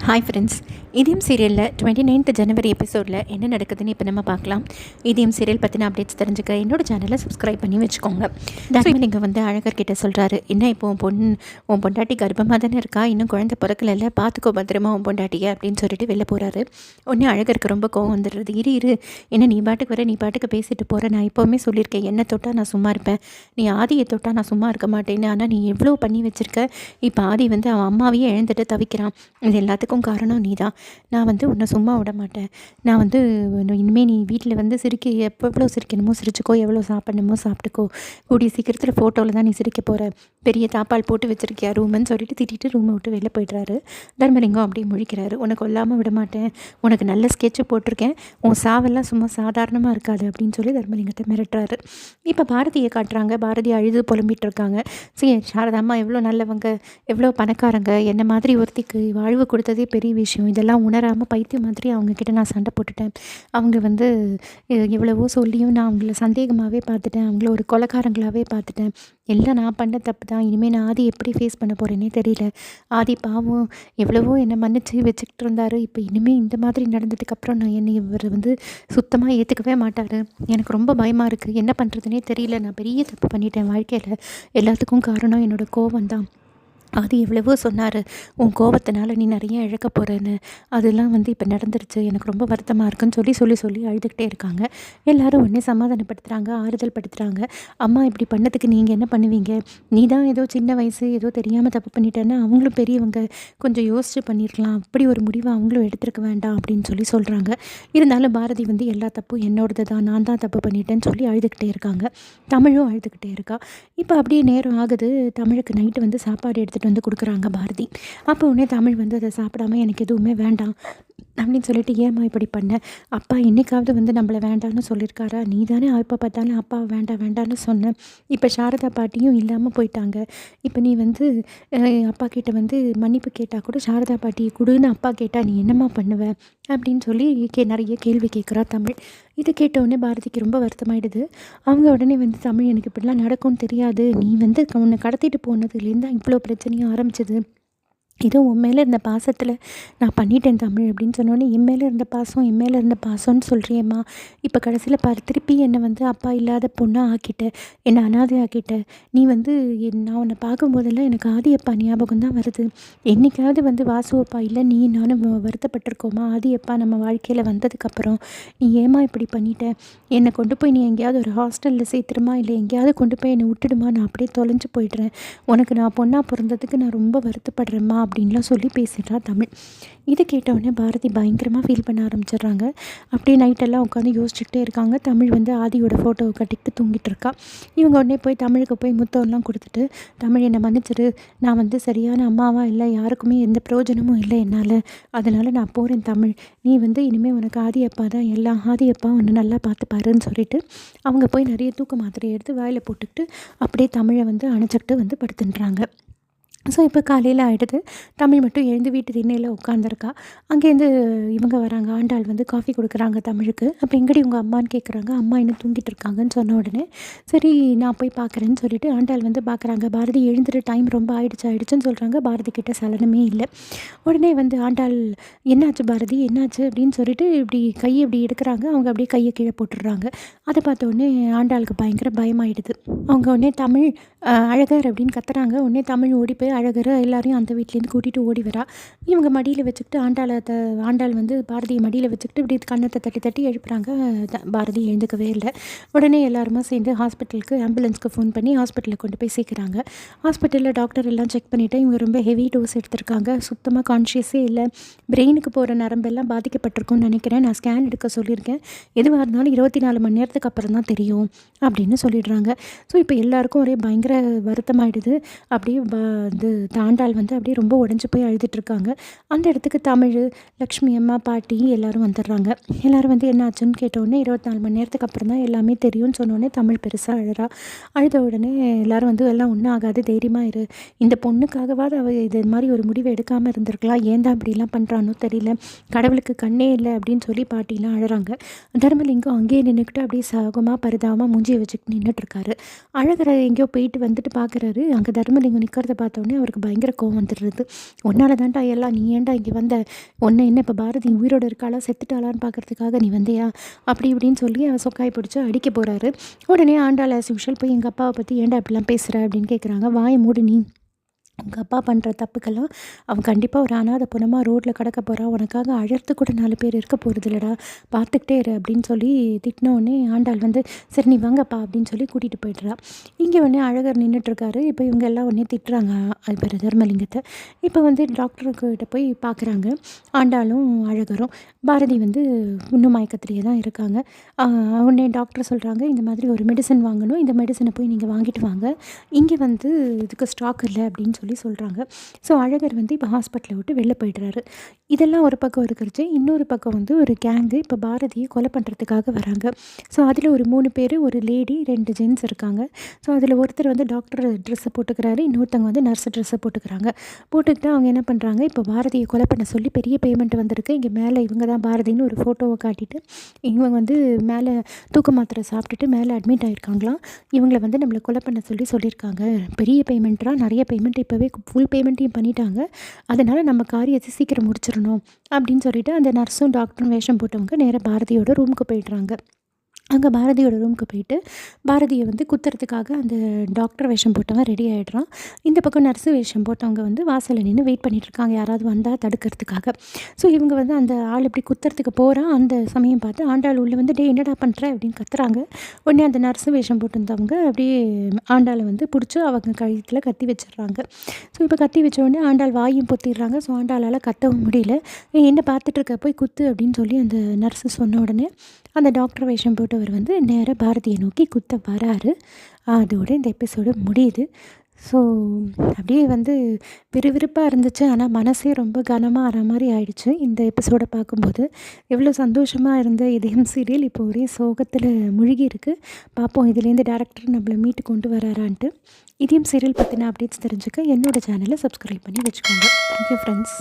Hi friends, இதயம் சீரியலில் 29th ஜனவரி எபிசோடில் என்ன நடக்குதுன்னு இப்போ நம்ம பார்க்கலாம். இதயம் சீரியல் பற்றின அப்டேட்ஸ் தெரிஞ்சுக்க என்னோட சேனலை சப்ஸ்கிரைப் பண்ணி வச்சுக்கோங்க. இங்கே வந்து அழகர்கிட்ட சொல்கிறாரு, என்ன இப்போ உன் பொண்டாட்டி கர்ப்பமாக தானே இருக்கா, இன்னும் குழந்தை பிறக்கல, பார்த்துக்கோ பத்திரமா உன் பொண்டாட்டியை அப்படின்னு சொல்லிட்டு வெளில போகிறாரு. உடனே அழகருக்கு ரொம்ப கோவம் வந்துடுறது. இரு என்ன நீ பாட்டுக்கு வர, நீ பாட்டுக்கு பேசிட்டு போகிற, நான் எப்போவுமே சொல்லியிருக்கேன் என்னை தொட்டால் நான் சும்மா இருப்பேன், நீ ஆதியை தொட்டால் நான் சும்மா இருக்க மாட்டேன்னு. ஆனால் நீ எவ்வளோ பண்ணி வச்சுருக்க, இப்போ ஆதி வந்து அவன் அம்மாவையே இழந்துட்டு தவிக்கிறான், இது எல்லாத்துக்கும் காரணம் நீ தான். நான் வந்து உன்னை சும்மா விட மாட்டேன். நான் வந்து இனிமேல் நீ வீட்டில் வந்து எவ்வளோ சிரிக்கணுமோ சிரிச்சுக்கோ, எவ்வளோ சாப்பிடணுமோ சாப்பிட்டுக்கோ, கூடிய சீக்கிரத்தில் ஃபோட்டோவில் தான் நீ சிரிக்க போகிற, பெரிய தாப்பால் போட்டு வச்சுருக்கியா ரூம்னு சொல்லிட்டு திட்டிட்டு ரூமை விட்டு வெளில போய்ட்றாரு. தர்மலிங்கம் அப்படியே முழிக்கிறாரு. உனக்கு கொல்லாமல் விட மாட்டேன், உனக்கு நல்ல ஸ்கெட்சு போட்டிருக்கேன், உன் சாவெல்லாம் சும்மா சாதாரணமாக இருக்காது அப்படின்னு சொல்லி தர்மலிங்கத்தை மிரட்டுறாரு. இப்போ பாரதியை காட்டுறாங்க. பாரதி அழுது புலம்பிகிட்டு இருக்காங்க. சரி, சாரதாம்மா எவ்வளோ நல்லவங்க, எவ்வளோ பணக்காரங்க, என்ன மாதிரி ஒருத்திக்கு வாழ்வு கொடுத்ததே பெரிய விஷயம், இதெல்லாம் உணராமல் பைத்தியம் மாதிரி அவங்கக்கிட்ட நான் சண்டை போட்டுட்டேன். அவங்க வந்து எவ்வளவோ சொல்லியும் நான் அவங்கள சந்தேகமாகவே பார்த்துட்டேன், அவங்கள ஒரு கொலைக்காரங்களாகவே பார்த்துட்டேன், எல்லாம் நான் பண்ண தப்பு தான். இனிமேல் நான் ஆதி எப்படி ஃபேஸ் பண்ண போகிறேன்னே தெரியல. ஆதி பாவம் எவ்வளவோ என்னை மன்னிச்சு வச்சுக்கிட்டு இருந்தார், இப்போ இனிமேல் இந்த மாதிரி நடந்ததுக்கப்புறம் நான் என்னை இவர் வந்து சுத்தமாக ஏற்றுக்கவே மாட்டார், எனக்கு ரொம்ப பயமாக இருக்குது, என்ன பண்ணுறதுனே தெரியல, நான் பெரிய தப்பு பண்ணிட்டேன் வாழ்க்கையில், எல்லாத்துக்கும் காரணம் என்னோடய கோவம் தான். அது எவ்வளவோ சொன்னார், உன் கோபத்தினால நீ நிறைய இழக்க போகிறேன்னு, அதெல்லாம் வந்து இப்போ நடந்துருச்சு, எனக்கு ரொம்ப வருத்தமாக இருக்குன்னு சொல்லி அழுதுகிட்டே இருக்காங்க. எல்லோரும் உடனே சமாதானப்படுத்துகிறாங்க, ஆறுதல் படுத்துகிறாங்க. அம்மா இப்படி பண்ணதுக்கு நீங்கள் என்ன பண்ணுவீங்க, நீ தான் ஏதோ சின்ன வயசு ஏதோ தெரியாமல் தப்பு பண்ணிட்டேன்னா, அவங்களும் பெரியவங்க, கொஞ்சம் யோசிச்சு பண்ணியிருக்கலாம், அப்படி ஒரு முடிவை அவங்களும் எடுத்துருக்க வேண்டாம் அப்படின்னு சொல்கிறாங்க. இருந்தாலும் பாரதி வந்து எல்லா தப்பும் என்னோடது தான், நான் தான் தப்பு பண்ணிட்டேன்னு சொல்லி அழுதுகிட்டே இருக்காங்க. தமிழும் அழுதுகிட்டே இருக்கா. இப்போ அப்படியே நேரம் ஆகுது. தமிழுக்கு நைட்டு வந்து சாப்பாடு எடுத்துகிட்டு வந்து கொடுக்குறாங்க பாரதி. அப்போ உடனே தமிழ் வந்து அதை சாப்பிடாம எனக்கு எதுவுமே வேண்டாம் அப்படின்னு சொல்லிட்டு, ஏம்மா இப்படி பண்ண, அப்பா என்றைக்காவது வந்து நம்மளை வேண்டான்னு சொல்லியிருக்காரா, நீ தானே எப்போ பார்த்தாலும் அப்பாவை வேண்டான்னு சொன்னேன், இப்போ சாரதா பாட்டியும் இல்லாமல் போயிட்டாங்க, இப்போ நீ வந்து அப்பா கிட்ட வந்து மன்னிப்பு கேட்டால் கூட சாரதா பாட்டி கொடுன்னு அப்பா கேட்டால் நீ என்னம்மா பண்ணுவ அப்படின்னு சொல்லி நிறைய கேள்வி கேட்குறா தமிழ். இது கேட்டவுடனே பாரதிக்கு ரொம்ப வருத்தமாயிடுது. அவங்க உடனே வந்து, தமிழ் எனக்கு இப்படிலாம் நடக்கும்னு தெரியாது, நீ வந்து உன்னை கடத்திட்டு போனதுலேருந்து தான் இவ்வளோ பிரச்சனையும் ஆரம்பிச்சது, ஏதோ உன் மேலே இருந்த பாசத்தில் நான் பண்ணிட்டேன் தமிழ் அப்படின்னு சொன்னோன்னே, என் மேலே இருந்த பாசம்னு சொல்கிறியம்மா, இப்போ கடைசியில் பாரு திருப்பி என்னை வந்து அப்பா இல்லாத பொண்ணாக ஆக்கிட்ட, என்னை அனாதை ஆக்கிட்ட, நீ வந்து நான் உன்னை பார்க்கும்போதெல்லாம் எனக்கு ஆதி அப்பா ஞாபகம் தான் வருது, என்றைக்காவது வந்து வாசு அப்பா இல்லை நீ நானும் வருத்தப்பட்டிருக்கோமா, ஆதி அப்பா நம்ம வாழ்க்கையில் வந்ததுக்கப்புறம் நீ ஏமா இப்படி பண்ணிட்ட, என்னை கொண்டு போய் நீ எங்கேயாவது ஒரு ஹாஸ்டலில் சேர்த்துருமா, இல்லை எங்கேயாவது கொண்டு போய் என்னை விட்டுடுமா, நான் அப்படியே தொலைஞ்சு போய்ட்றேன், உனக்கு நான் பொண்ணாக பிறந்ததுக்கு நான் ரொம்ப வருத்தப்படுறேம்மா அப்படின்லாம் சொல்லி பேசிடுறா தமிழ். இதை கேட்டவுடனே பாரதி பயங்கரமாக ஃபீல் பண்ண ஆரம்பிச்சிடுறாங்க. அப்படியே நைட்டெல்லாம் உட்காந்து யோசிச்சுக்கிட்டே இருக்காங்க. தமிழ் வந்து ஆதியோட ஃபோட்டோவை கட்டிக்கிட்டு தூங்கிட்டு இருக்கா. இவங்க உடனே போய் தமிழுக்கு போய் முத்தம்லாம் கொடுத்துட்டு, தமிழ் என்னை மன்னிச்சிரு, நான் வந்து சரியான அம்மாவாக இல்லை, யாருக்குமே எந்த பிரயோஜனமும் இல்லை என்னால், அதனால் நான் போகிறேன் தமிழ், நீ வந்து இனிமேல் உனக்கு ஆதி அப்பா தான் எல்லாம், ஆதி அப்பா உன்னை நல்லா பார்த்துப்பாருன்னு சொல்லிட்டு அவங்க போய் நிறைய தூக்க மாத்திரையை எடுத்து வாயில் போட்டுக்கிட்டு அப்படியே தமிழை வந்து அணைச்சிக்கிட்டு வந்து படுத்துன்றாங்க. ஸோ இப்போ காலையில் ஆகிடுது. தமிழ் மட்டும் எழுந்து வீட்டு திண்ணையில் உட்காந்துருக்கா. அங்கேருந்து இவங்க வராங்க, ஆண்டாள் வந்து காஃபி கொடுக்குறாங்க தமிழுக்கு. அப்போ எங்கடி உங்கள் அம்மான்னு கேட்குறாங்க. அம்மா இன்னும் தூங்கிட்டு இருக்காங்கன்னு சொன்ன உடனே, சரி நான் போய் பார்க்குறேன்னு சொல்லிட்டு ஆண்டாள் வந்து பார்க்குறாங்க. பாரதி எழுந்துட்டு டைம் ரொம்ப ஆயிடுச்சுன்னு சொல்கிறாங்க. பாரதி கிட்ட சலனமே இல்லை. உடனே வந்து ஆண்டாள், என்னாச்சு பாரதி என்னாச்சு அப்படின்னு சொல்லிட்டு இப்படி கையை இப்படி எடுக்கிறாங்க. அவங்க அப்படியே கையை கீழே போட்டுடுறாங்க. அதை பார்த்த உடனே ஆண்டாளுக்கு பயங்கர பயமாயிடுது. அவங்க உடனே தமிழ் அழகர் அப்படின்னு கத்துறாங்க. உடனே தமிழ் ஓடி போய் அழகர் எல்லாரையும் அந்த வீட்லேருந்து கூட்டிகிட்டு ஓடி வரா. இவங்க மடியில் வச்சுக்கிட்டு ஆண்டாள் வந்து பாரதியை மடியில் வச்சுக்கிட்டு இப்படி கண்ணத்தை தட்டி எழுப்புறாங்க. பாரதி எழுந்துக்கவே இல்லை. உடனே எல்லாருமா சேர்ந்து ஹாஸ்பிட்டலுக்கு ஆம்புலன்ஸ்க்கு ஃபோன் பண்ணி ஹாஸ்பிட்டலில் கொண்டு போய் சேர்க்குறாங்க. ஹாஸ்பிட்டலில் டாக்டர் எல்லாம் செக் பண்ணிவிட்டு, இவங்க ரொம்ப ஹெவி டோஸ் எடுத்திருக்காங்க, சுத்தமாக கான்ஷியஸே இல்லை, பிரெயினுக்கு போகிற நரம்பெல்லாம் பாதிக்கப்பட்டிருக்கும்னு நினைக்கிறேன், நான் ஸ்கேன் எடுக்க சொல்லியிருக்கேன், எதுவாக இருந்தாலும் 24 மணி நேரத்துக்கு அப்புறம் தான் தெரியும் அப்படின்னு சொல்லிடுறாங்க. ஸோ இப்போ எல்லாருக்கும் ஒரே பயங்கர வருத்தமாயிடுது. அப்படியே இது ஆண்டாள் வந்து அப்படியே ரொம்ப உடஞ்சி போய் அழுதுட்டுருக்காங்க. அந்த இடத்துக்கு தமிழ், லக்ஷ்மி அம்மா, பாட்டி எல்லோரும் வந்துடுறாங்க. எல்லோரும் வந்து என்ன ஆச்சுன்னு கேட்டோடனே 24 மணி நேரத்துக்கு அப்புறம் தான் எல்லாமே தெரியும்னு சொன்னோடனே தமிழ் பெருசாக அழுறா. அழுத உடனே எல்லோரும் வந்து எல்லாம் ஒன்றும் ஆகாது, தைரியமாக இரு, இந்த பொண்ணுக்காகவாது அவள் இது மாதிரி ஒரு முடிவை எடுக்காமல் இருந்திருக்கலாம், ஏன் தான் அப்படிலாம் பண்ணுறானோ தெரியல, கடவுளுக்கு கண்ணே இல்லை அப்படின்னு சொல்லி பாட்டிலாம் அழுறாங்க. தர்மலிங்கம் அங்கேயே நின்றுக்கிட்டு அப்படியே சாகமாக பரிதாபமாக மூஞ்சியை வச்சுக்கிட்டு நின்றுட்டுருக்காரு. அழகரை எங்கேயோ போயிட்டு வந்துட்டு பார்க்குறாரு. அங்கே தர்மலிங்கம் நிற்கிறத பார்த்தோன்னே உடனே அவருக்கு பயங்கர கோவம் வந்துடுறது. உன்னால தான்டா எல்லாம், நீ ஏன்டா இங்கே வந்த, உன்னை என்ன இப்போ பாரதி உயிரோடு இருக்காளா செத்துட்டாளான்னு பார்க்கறதுக்காக நீ வந்தியா, அப்படி இப்படின்னு சொல்லி அவர் சொக்காய் பிடிச்சி அடிக்க போகிறாரு. உடனே ஆண்டாள் ஆஸ் யூஷுவல் போய் எங்கள் அப்பாவை பற்றி ஏன்டா இப்படிலாம் பேசுகிற அப்படின்னு கேட்குறாங்க. வாயை மூடு நீ, உங்கள் அப்பா பண்ணுற தப்புக்கெல்லாம் அவன் கண்டிப்பாக ஒரு அனாதை பொண்ணமாக ரோட்டில் கிடக்க போகிறான், உனக்காக அழறது கூட 4 பேர் இருக்க போகிறது இல்லைடா, பார்த்துக்கிட்டே இரு அப்படின்னு சொல்லி திட்டினோடனே ஆண்டாள் வந்து சரி நீ வாங்கப்பா அப்படின்னு சொல்லி கூட்டிகிட்டு போய்ட்றா. இங்கே உடனே அழகர் நின்றுட்டுருக்காரு. இப்போ இவங்க எல்லாம் உடனே திட்டுறாங்க இப்போ தர்மலிங்கத்தை. இப்போ வந்து டாக்டர்கிட்ட போய் பார்க்குறாங்க ஆண்டாளும் அழகரும். பாரதி வந்து இன்னும் மயக்கத்திலேயே தான் இருக்காங்க. உடனே டாக்டர் சொல்கிறாங்க இந்த மாதிரி ஒரு மெடிசன் வாங்கணும், இந்த மெடிசனை போய் நீங்கள் வாங்கிட்டு வாங்க, இங்கே வந்து இதுக்கு ஸ்டாக் இல்லை அப்படின்னு சொல்லி சொல்கிறாங்க. ஸோ அழகர் வந்து இப்போ ஹாஸ்பிட்டலை விட்டு வெளில போய்ட்றாரு. இதெல்லாம் ஒரு பக்கம் இருக்கிறச்சு, இன்னொரு பக்கம் வந்து ஒரு கேங்கு இப்போ பாரதியை கொலை பண்ணுறதுக்காக வராங்க. ஸோ அதில் ஒரு 3 பேர், ஒரு லேடி 2 ஜென்ட்ஸ் இருக்காங்க. ஸோ அதில் ஒருத்தர் வந்து டாக்டர் ட்ரெஸ்ஸை போட்டுக்கிறாரு, இன்னொருத்தவங்க வந்து நர்ஸ் ட்ரெஸ்ஸை போட்டுக்கிறாங்க. போட்டுக்கிட்டு அவங்க என்ன பண்ணுறாங்க, இப்போ பாரதியை கொலை பண்ண சொல்லி பெரிய பேமெண்ட் வந்திருக்கு, இங்கே மேலே இவங்க தான் பாரதின்னு ஒரு ஃபோட்டோவை காட்டிட்டு இவங்க வந்து மேலே தூக்க மாத்திரை சாப்பிட்டுட்டு மேலே அட்மிட் ஆகிருக்காங்களாம். இவங்களை வந்து நம்மளை கொலை பண்ண சொல்லியிருக்காங்க, பெரிய பேமெண்ட்டாக நிறைய பேமெண்ட் இப்போவே ஃபுல் பேமெண்ட்டையும் பண்ணிட்டாங்க, அதனால் நம்ம காரியத்தை சீக்கிரம் முடிச்சிடணும் அப்படின்னு சொல்லிட்டு அந்த நர்ஸும் டாக்டரும் வேஷம் போட்டவங்க நேராக பாரதியோட ரூமுக்கு போய்ட்றாங்க. அங்கே பாரதியோட ரூமுக்கு போயிட்டு பாரதியை வந்து குத்துறதுக்காக அந்த டாக்டர் வேஷம் போட்டவன் ரெடி ஆகிடுறான். இந்த பக்கம் நர்ஸு வேஷம் போட்டவங்க வந்து வாசலில் நின்று வெயிட் பண்ணிகிட்ருக்காங்க யாராவது வந்தால் தடுக்கிறதுக்காக. ஸோ இவங்க வந்து அந்த ஆள் இப்படி குத்துறதுக்கு போகிறான். அந்த சமயம் பார்த்து ஆண்டாள் உள்ளே வந்து டே என்னடா பண்ணுற அப்படின்னு கத்துறாங்க. உடனே அந்த நர்ஸு வேஷம் போட்டிருந்தவங்க அப்படியே ஆண்டாளை வந்து பிடிச்சி அவங்க கழுத்தில் கத்தி வச்சிடுறாங்க. ஸோ இப்போ கத்தி வச்ச உடனே ஆண்டாள் வாயும் பொத்திடுறாங்க. ஸோ ஆண்டாளால் கத்தவும் முடியல. என்ன பார்த்துட்ருக்க போய் குத்து அப்படின்னு சொல்லி அந்த நர்ஸு சொன்ன உடனே அந்த டாக்டர் வேஷம் போட்டவர் வந்து நேராக பாரதியை நோக்கி குத்த வராரு. அதோட இந்த எபிசோடு முடியுது. ஸோ அப்படியே வந்து விறுவிறுப்பாக இருந்துச்சு, ஆனால் மனசே ரொம்ப கனமாக ஆகிற மாதிரி ஆயிடுச்சு இந்த எபிசோடை பார்க்கும்போது. எவ்வளோ சந்தோஷமாக இருந்த இதயம் சீரியல் இப்போ ஒரே சோகத்தில் முழுகி இருக்குது. பார்ப்போம் இதுலேருந்து டேரக்டர் நம்மளை மீட்டு கொண்டு வராரான்ட்டு. இதயம் சீரியல் பற்றின அப்டேட்ஸ் தெரிஞ்சுக்க என்னோடய சேனலை சப்ஸ்கிரைப் பண்ணி வச்சுக்கோங்க. Thank you friends.